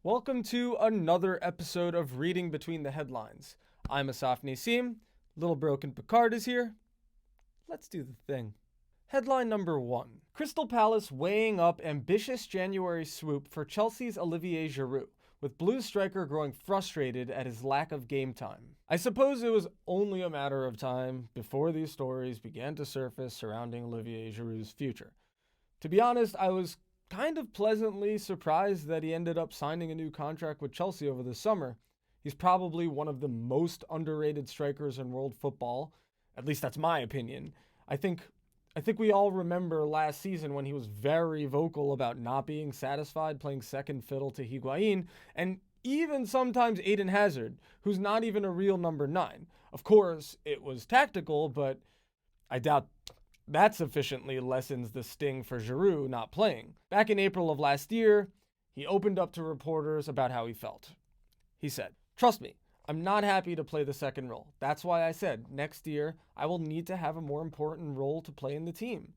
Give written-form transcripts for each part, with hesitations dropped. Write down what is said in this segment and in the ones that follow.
Welcome to another episode of Reading Between the Headlines. I'm Asaf Nisim. Little Broken Picard is here. Let's do the thing. Headline number 1. Crystal Palace weighing up ambitious January swoop for Chelsea's Olivier Giroud, with Blues striker growing frustrated at his lack of game time. I suppose it was only a matter of time before these stories began to surface surrounding Olivier Giroud's future. To be honest, I was kind of pleasantly surprised that he ended up signing a new contract with Chelsea over the summer. He's probably one of the most underrated strikers in world football. At least that's my opinion. I think we all remember last season when he was very vocal about not being satisfied playing second fiddle to Higuain, and even sometimes Eden Hazard, who's not even a real number 9. Of course, it was tactical, but I doubt that sufficiently lessens the sting for Giroud not playing. Back in April of last year, he opened up to reporters about how he felt. He said, "Trust me, I'm not happy to play the second role. That's why I said next year I will need to have a more important role to play in the team.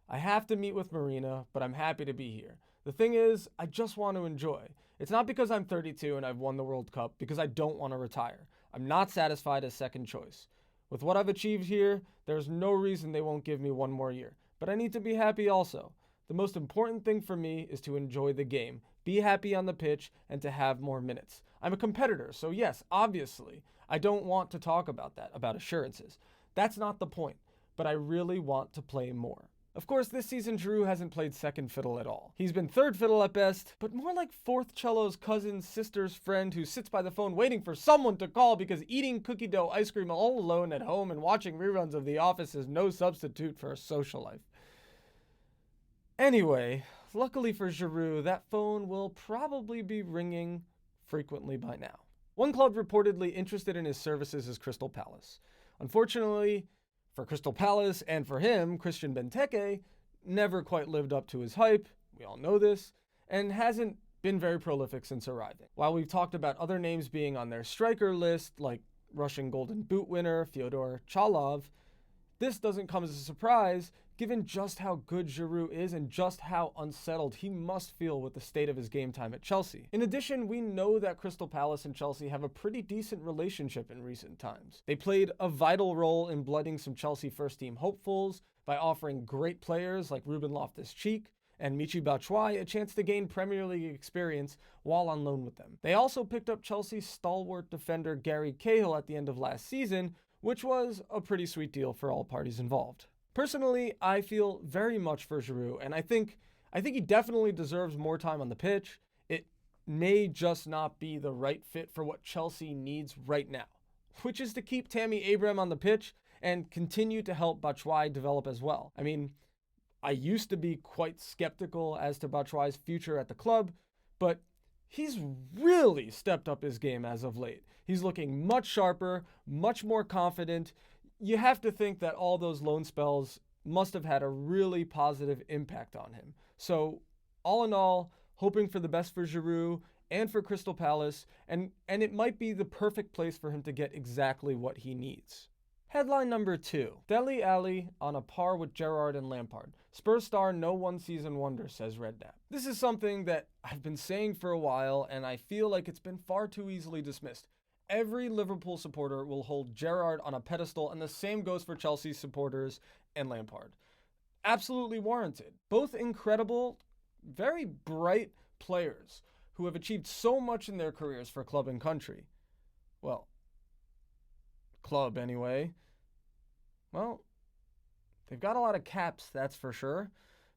I have to meet with Marina, but I'm happy to be here. The thing is, I just want to enjoy. It's not because I'm 32 and I've won the World Cup, because I don't want to retire. I'm not satisfied as second choice. With what I've achieved here, there's no reason they won't give me one more year. But I need to be happy also. The most important thing for me is to enjoy the game, be happy on the pitch, and to have more minutes. I'm a competitor, so yes, obviously, I don't want to talk about that, about assurances. That's not the point, but I really want to play more." Of course, this season Giroud hasn't played second fiddle at all. He's been third fiddle at best, but more like fourth cello's cousin's sister's friend who sits by the phone waiting for someone to call because eating cookie dough ice cream all alone at home and watching reruns of The Office is no substitute for a social life. Anyway, luckily for Giroud, that phone will probably be ringing frequently by now. One club reportedly interested in his services is Crystal Palace. Unfortunately, for Crystal Palace and for him, Christian Benteke never quite lived up to his hype, we all know this, and hasn't been very prolific since arriving. While we've talked about other names being on their striker list, like Russian Golden Boot winner Fyodor Chalov, this doesn't come as a surprise given just how good Giroud is and just how unsettled he must feel with the state of his game time at Chelsea. In addition, we know that Crystal Palace and Chelsea have a pretty decent relationship in recent times. They played a vital role in blooding some Chelsea first-team hopefuls by offering great players like Ruben Loftus-Cheek and Michy Batshuayi a chance to gain Premier League experience while on loan with them. They also picked up Chelsea's stalwart defender Gary Cahill at the end of last season, which was a pretty sweet deal for all parties involved. Personally, I feel very much for Giroud, and I think he definitely deserves more time on the pitch. It may just not be the right fit for what Chelsea needs right now, which is to keep Tammy Abraham on the pitch and continue to help Batshuayi develop as well. I mean, I used to be quite skeptical as to Batshuayi's future at the club, but he's really stepped up his game as of late. He's looking much sharper, much more confident. You have to think that all those loan spells must have had a really positive impact on him. So, all in all, hoping for the best for Giroud and for Crystal Palace, and it might be the perfect place for him to get exactly what he needs. Headline number 2. Dele Alli on a par with Gerrard and Lampard. Spurs star no one-season wonder, says Redknapp. This is something that I've been saying for a while, and I feel like it's been far too easily dismissed. Every Liverpool supporter will hold Gerrard on a pedestal, and the same goes for Chelsea supporters and Lampard. Absolutely warranted. Both incredible, very bright players who have achieved so much in their careers for club and country. Well, club anyway. Well, They've got a lot of caps, that's for sure,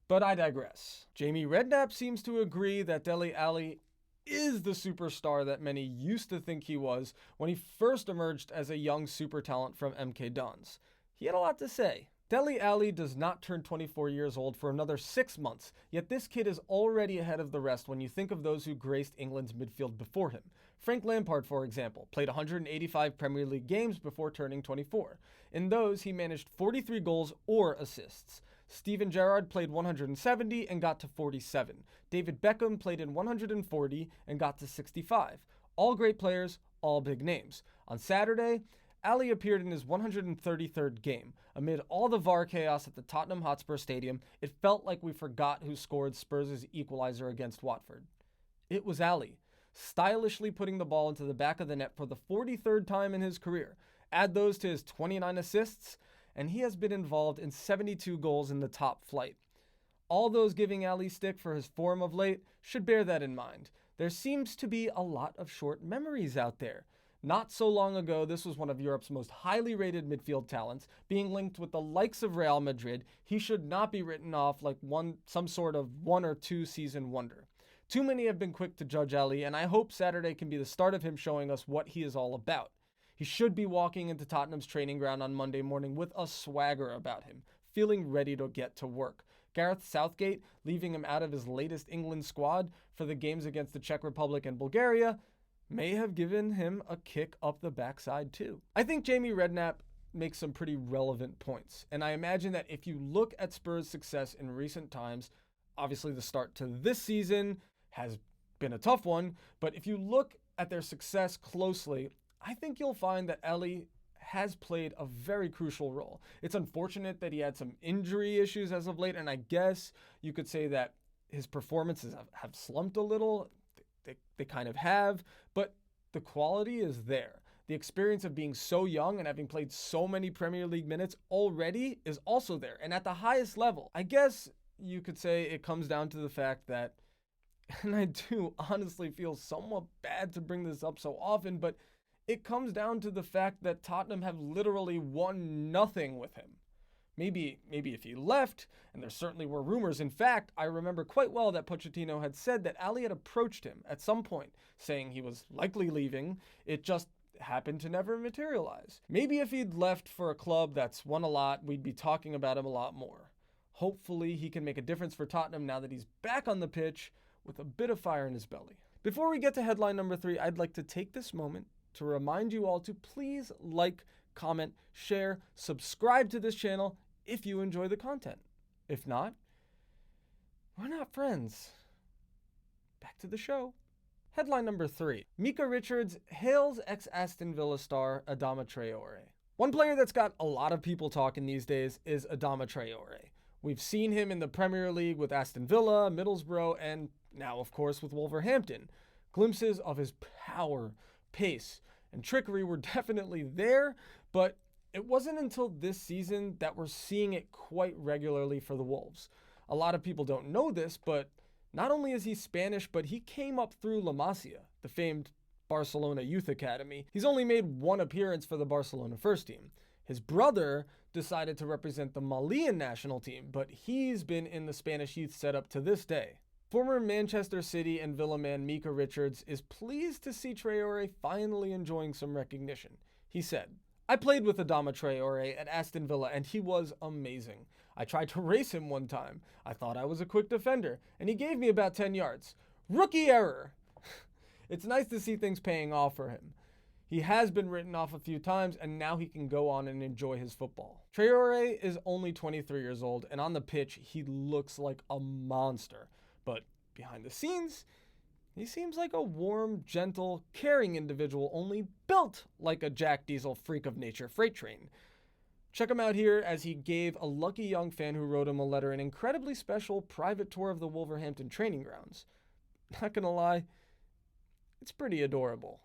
but I digress. Jamie Redknapp seems to agree that Dele Alli is the superstar that many used to think he was when he first emerged as a young super talent from MK Dons. He had a lot to say. Dele Alli does not turn 24 years old for another 6 months, yet this kid is already ahead of the rest when you think of those who graced England's midfield before him. Frank Lampard, for example, played 185 Premier League games before turning 24. In those, he managed 43 goals or assists. Steven Gerrard played 170 and got to 47. David Beckham played in 140 and got to 65. All great players, all big names. On Saturday, Alli appeared in his 133rd game. Amid all the VAR chaos at the Tottenham Hotspur Stadium, it felt like we forgot who scored Spurs' equalizer against Watford. It was Alli, stylishly putting the ball into the back of the net for the 43rd time in his career. Add those to his 29 assists, and he has been involved in 72 goals in the top flight. All those giving Alli stick for his form of late should bear that in mind. There seems to be a lot of short memories out there. Not so long ago, this was one of Europe's most highly rated midfield talents, being linked with the likes of Real Madrid. He should not be written off like some sort of 1 or 2 season wonder. Too many have been quick to judge Alli, and I hope Saturday can be the start of him showing us what he is all about. He should be walking into Tottenham's training ground on Monday morning with a swagger about him, feeling ready to get to work. Gareth Southgate leaving him out of his latest England squad for the games against the Czech Republic and Bulgaria may have given him a kick up the backside too. I think Jamie Redknapp makes some pretty relevant points, and I imagine that if you look at Spurs' success in recent times, obviously the start to this season has been a tough one, but if you look at their success closely, I think you'll find that Alli has played a very crucial role. It's unfortunate that he had some injury issues as of late, and I guess you could say that his performances have slumped a little. They kind of have, but the quality is there. The experience of being so young and having played so many Premier League minutes already is also there, and at the highest level. I guess you could say it comes down to the fact that, and I do honestly feel somewhat bad to bring this up so often, but it comes down to the fact that Tottenham have literally won nothing with him. Maybe if he left, and there certainly were rumors. In fact, I remember quite well that Pochettino had said that Alli had approached him at some point, saying he was likely leaving. It just happened to never materialize. Maybe if he'd left for a club that's won a lot, we'd be talking about him a lot more. Hopefully he can make a difference for Tottenham now that he's back on the pitch with a bit of fire in his belly. Before we get to headline number 3, I'd like to take this moment to remind you all to please like, comment, share, subscribe to this channel if you enjoy the content. If not, we're not friends. Back to the show. Headline number 3. Micah Richards hails ex-Aston Villa star Adama Traore. One player that's got a lot of people talking these days is Adama Traore. We've seen him in the Premier League with Aston Villa, Middlesbrough, and now, of course, with Wolverhampton. Glimpses of his power, pace, and trickery were definitely there, but it wasn't until this season that we're seeing it quite regularly for the Wolves. A lot of people don't know this, but not only is he Spanish, but he came up through La Masia, the famed Barcelona youth academy. He's only made 1 appearance for the Barcelona first team. His brother decided to represent the Malian national team, but he's been in the Spanish youth setup to this day. Former Manchester City and Villa man Micah Richards is pleased to see Traore finally enjoying some recognition. He said, "I played with Adama Traore at Aston Villa and he was amazing. I tried to race him one time. I thought I was a quick defender and he gave me about 10 yards. Rookie error." It's nice to see things paying off for him. He has been written off a few times and now he can go on and enjoy his football. Traore is only 23 years old and on the pitch he looks like a monster. But behind the scenes, he seems like a warm, gentle, caring individual, only built like a Jack Diesel freak of nature freight train. Check him out here as he gave a lucky young fan who wrote him a letter an incredibly special private tour of the Wolverhampton training grounds. Not gonna lie, it's pretty adorable.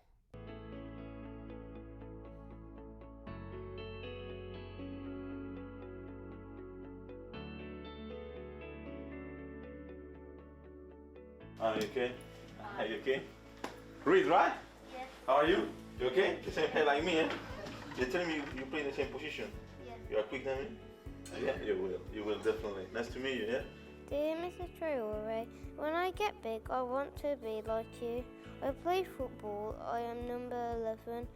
Are you okay? Are you okay? Reed, right? Yes. How are you? You okay? The same hair like me, eh? You're telling me you play in the same position? Yes. You are quick than me? Yeah, you will. You will definitely. Nice to meet you, yeah? Dear Mrs. Traore, when I get big, I want to be like you. I play football. I am number 11.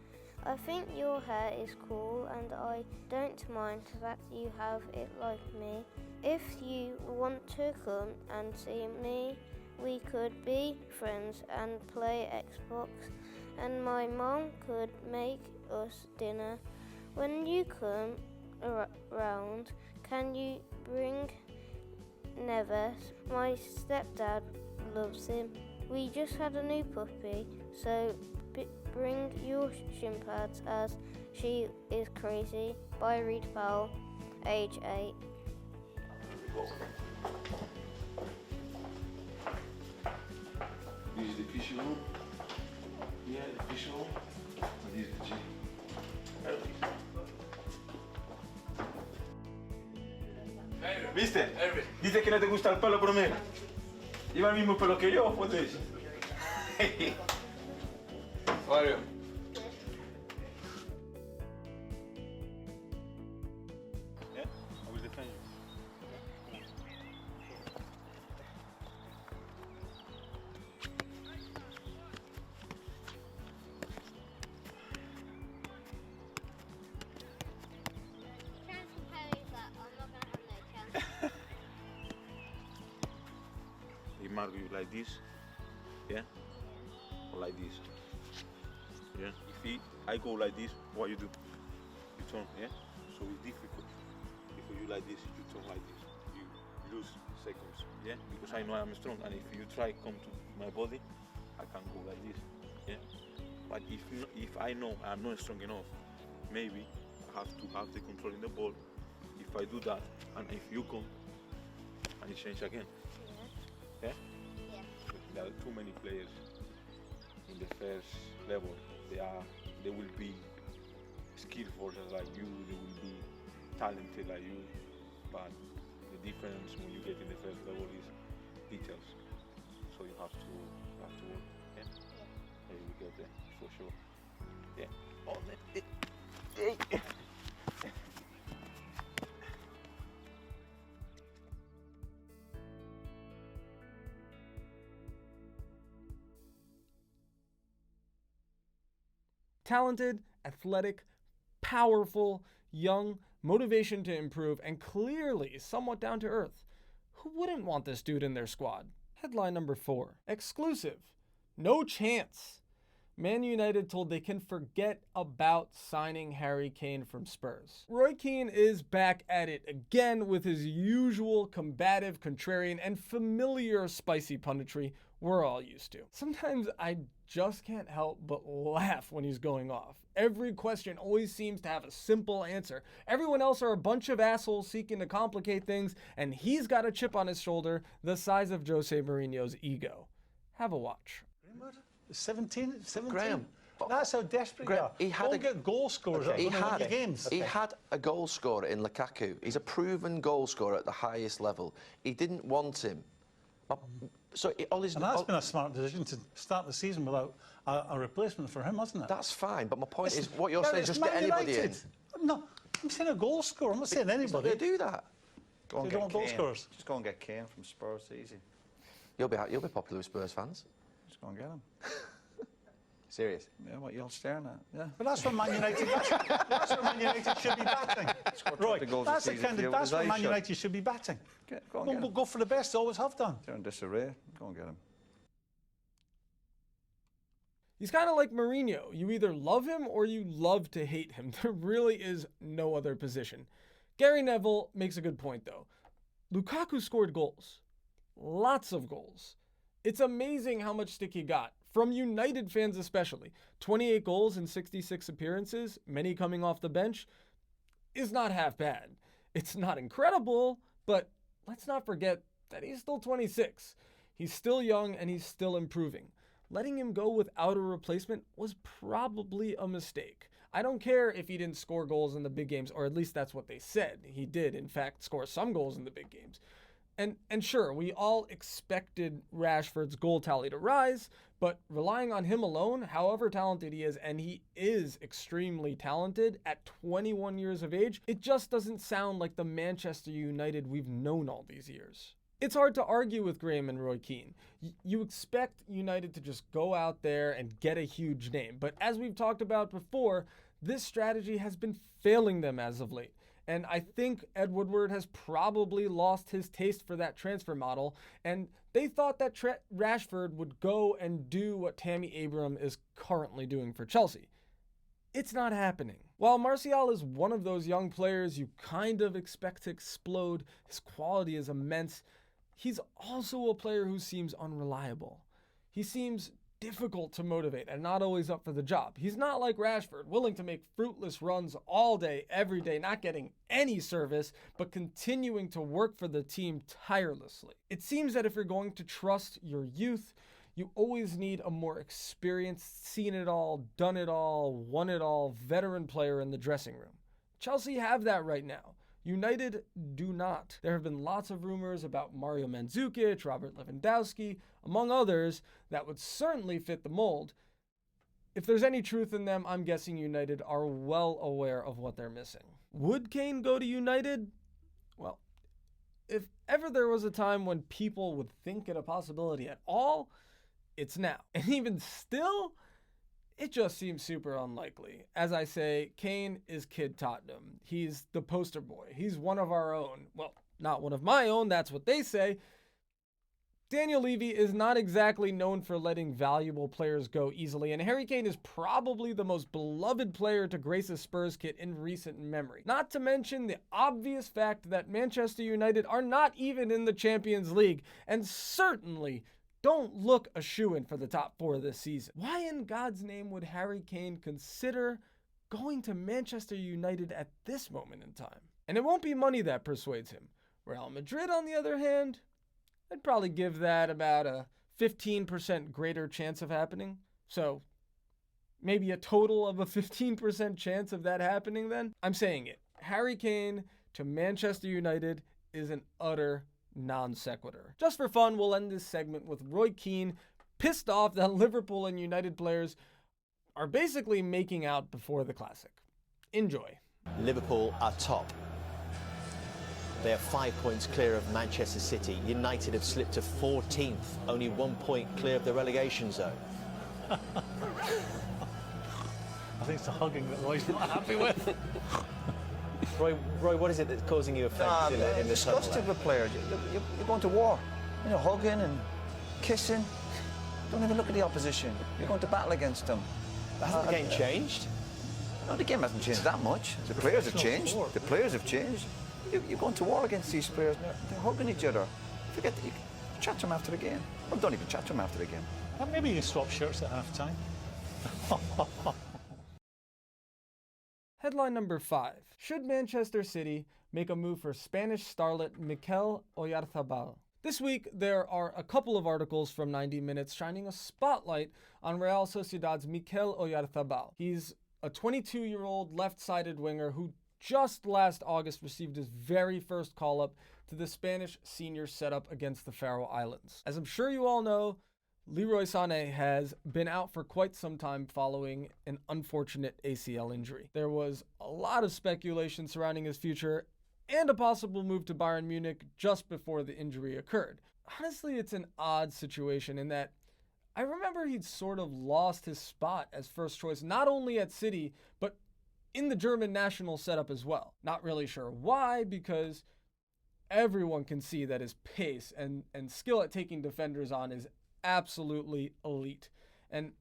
I think your hair is cool and I don't mind that you have it like me. If you want to come and see me, we could be friends and play Xbox, and my mom could make us dinner. When you come around, can you bring Neves? My stepdad loves him. We just had a new puppy, so bring your shin pads as she is crazy. By Reed Powell, age 8. This is the fish room. Yeah, the fish room. And this is the gym. ¿Viste? Dice que no te gusta el pelo, pero mira. Lleva el mismo pelo que yo, pues. Mario. Yeah, I will defend you. He mark you like this, yeah, or like this, yeah. If I go like this, what you do? You turn, yeah. So it's difficult. If you like this, you turn like this. You lose seconds, yeah. Because I know I'm strong, and if you try come to my body, I can go like this, yeah. But if I know I'm not strong enough, maybe I have to have the control in the ball. If I do that, and if you come, and you change again. Yeah? Yeah. There are too many players in the first level. They will be skillful just like you, they will be talented like you, but the difference when you get in the first level is details. So you have to work. Yeah? Yeah, you will get there for sure. Yeah. Oh, Talented, athletic, powerful, young, motivation to improve, and clearly somewhat down to earth. Who wouldn't want this dude in their squad? Headline number 4. Exclusive. No chance. Man United told they can forget about signing Harry Kane from Spurs. Roy Keane is back at it again with his usual combative, contrarian, and familiar spicy punditry we're all used to. Sometimes I just can't help but laugh when he's going off. Every question always seems to have a simple answer. Everyone else are a bunch of assholes seeking to complicate things, and he's got a chip on his shoulder the size of Jose Mourinho's ego. Have a watch. 17? Graham, That's how desperate Graham, you are. he had Don't a- get goal scorers He at had, games. he had a goal scorer in Lukaku. He's a proven goal scorer at the highest level. He didn't want him. So all his, And that's been a smart decision to start the season without a replacement for him, hasn't it? That's fine, but my point is, what you're Yeah, saying is it's just get Man anybody United. No, I'm saying a goal scorer. I'm not saying in. anybody. They do that. Go and You don't get want goal Kane. scorers. Just go and get Kane from Spurs, easy. You'll be popular with Spurs fans. Just go and get him. Serious. Yeah, what you all staring at? Yeah. But that's what Man United. That's what Man United should be batting. Roy, 20 goals that's a the season kind for you of, with that's his what eyes Man shut. United should be batting. Go and get him. Go for the best. They always have done. They're in disarray. Go and get him. He's kind of like Mourinho. You either love him or you love to hate him. There really is no other position. Gary Neville makes a good point, though. Lukaku scored goals. Lots of goals. It's amazing how much stick he got, from United fans especially. 28 goals in 66 appearances, many coming off the bench, is not half bad. It's not incredible, but let's not forget that he's still 26. He's still young and he's still improving. Letting him go without a replacement was probably a mistake. I don't care if he didn't score goals in the big games, or at least that's what they said. He did, in fact, score some goals in the big games. And sure, we all expected Rashford's goal tally to rise, but relying on him alone, however talented he is, and he is extremely talented at 21 years of age, it just doesn't sound like the Manchester United we've known all these years. It's hard to argue with Graham and Roy Keane. You expect United to just go out there and get a huge name, but as we've talked about before, this strategy has been failing them as of late. And I think Ed Woodward has probably lost his taste for that transfer model, and they thought that Rashford would go and do what Tammy Abraham is currently doing for Chelsea. It's not happening. While Martial is one of those young players you kind of expect to explode, his quality is immense, he's also a player who seems unreliable. He seems difficult to motivate and not always up for the job. He's not like Rashford, willing to make fruitless runs all day, every day, not getting any service, but continuing to work for the team tirelessly. It seems that if you're going to trust your youth, you always need a more experienced, seen it all, done it all, won it all veteran player in the dressing room. Chelsea have that right now. United do not. There have been lots of rumors about Mario Mandzukic, Robert Lewandowski, among others, that would certainly fit the mold. If there's any truth in them, I'm guessing United are well aware of what they're missing. Would Kane go to United? Well, if ever there was a time when people would think it a possibility at all, it's now. And even still, it just seems super unlikely. As I say, Kane is Kid Tottenham. He's the poster boy. He's one of our own. Well, not one of my own, that's what they say. Daniel Levy is not exactly known for letting valuable players go easily, and Harry Kane is probably the most beloved player to grace a Spurs kit in recent memory. Not to mention the obvious fact that Manchester United are not even in the Champions League, and certainly don't look a shoo-in for the top four this season. Why in God's name would Harry Kane consider going to Manchester United at this moment in time? And it won't be money that persuades him. Real Madrid, on the other hand, I'd probably give that about a 15% greater chance of happening. So maybe a total of a 15% chance of that happening then? I'm saying it. Harry Kane to Manchester United is an utter non sequitur. Just for fun, we'll end this segment with Roy Keane pissed off that Liverpool and United players are basically making out before the Classic. Enjoy. Liverpool are top. They are 5 points clear of Manchester City. United have slipped to 14th, only 1 point clear of the relegation zone. I think it's the hugging that Roy's not happy with. Roy, what is it that's causing you offence in this huddle? Disgusted with players. You're going to war. You know, hugging and kissing. Don't even look at the opposition. You're going to battle against them. Hasn't the game changed? No, the game hasn't changed that much. The players have changed. The players have changed. You're going to war against these players. They're hugging each other. Forget that you chat to them after the game. Well, don't even chat to them after the game. Maybe you can swap shirts at half-time. Headline number 5. Should Manchester City make a move for Spanish starlet Mikel Oyarzabal? This week, there are a couple of articles from 90 Minutes shining a spotlight on Real Sociedad's Mikel Oyarzabal. He's a 22-year-old left-sided winger who just last August received his very first call-up to the Spanish senior setup against the Faroe Islands. As I'm sure you all know, Leroy Sané has been out for quite some time following an unfortunate ACL injury. There was a lot of speculation surrounding his future and a possible move to Bayern Munich just before the injury occurred. Honestly, it's an odd situation in that I remember he'd sort of lost his spot as first choice, not only at City, but in the German national setup as well. Not really sure why, because everyone can see that his pace and skill at taking defenders on is absolutely elite. And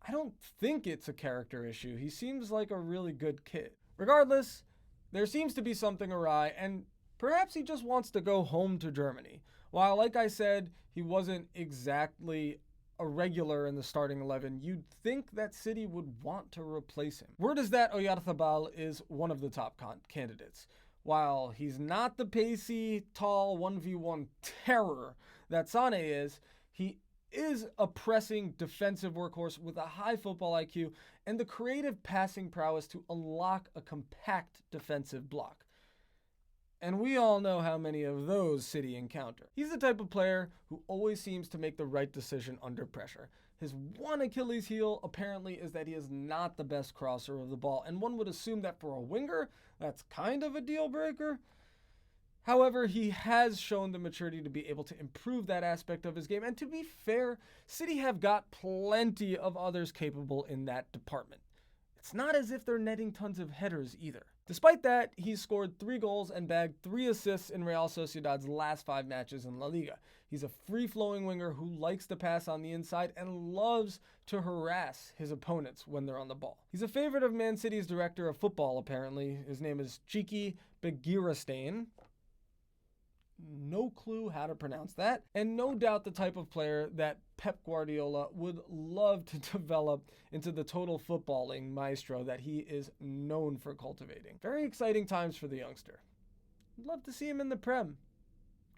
I don't think it's a character issue. He seems like a really good kid. Regardless, there seems to be something awry, and perhaps he just wants to go home to Germany. While, like I said, he wasn't exactly a regular in the starting 11, you'd think that City would want to replace him. Word is that Oyarzabal is one of the top candidates. While he's not the pacey, tall 1v1 terror that Sané is, he is a pressing defensive workhorse with a high football IQ and the creative passing prowess to unlock a compact defensive block. and we all know how many of those City encounter. He's the type of player who always seems to make the right decision under pressure. His one Achilles heel apparently is that he is not the best crosser of the ball, and one would assume that for a winger, that's kind of a deal breaker. However, he has shown the maturity to be able to improve that aspect of his game, and to be fair, City have got plenty of others capable in that department. It's not as if they're netting tons of headers either. Despite that, he's scored 3 goals and bagged 3 assists in Real Sociedad's last 5 matches in La Liga. He's a free-flowing winger who likes to pass on the inside and loves to harass his opponents when they're on the ball. He's a favorite of Man City's director of football, apparently. His name is Chiki Begiristain. No clue how to pronounce that, and no doubt the type of player that Pep Guardiola would love to develop into the total footballing maestro that he is known for cultivating. Very exciting times for the youngster. I'd love to see him in the Prem,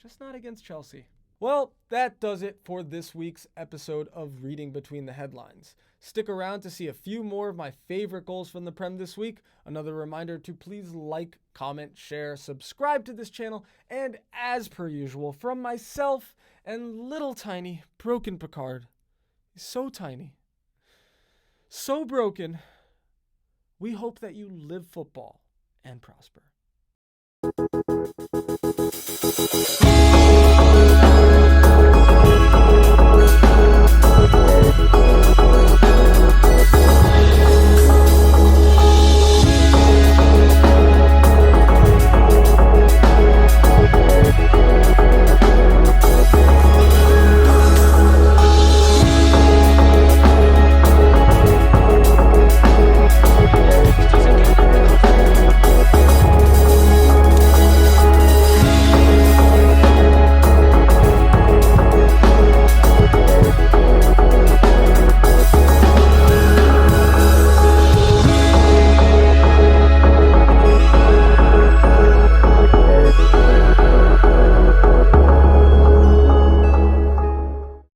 just not against Chelsea. Well, that does it for this week's episode of Reading Between the Headlines. Stick around to see a few more of my favorite goals from the Prem this week. Another reminder to please like, comment, share, subscribe to this channel, and as per usual, from myself and little tiny broken Picard, he's so tiny, so broken, we hope that you live football and prosper.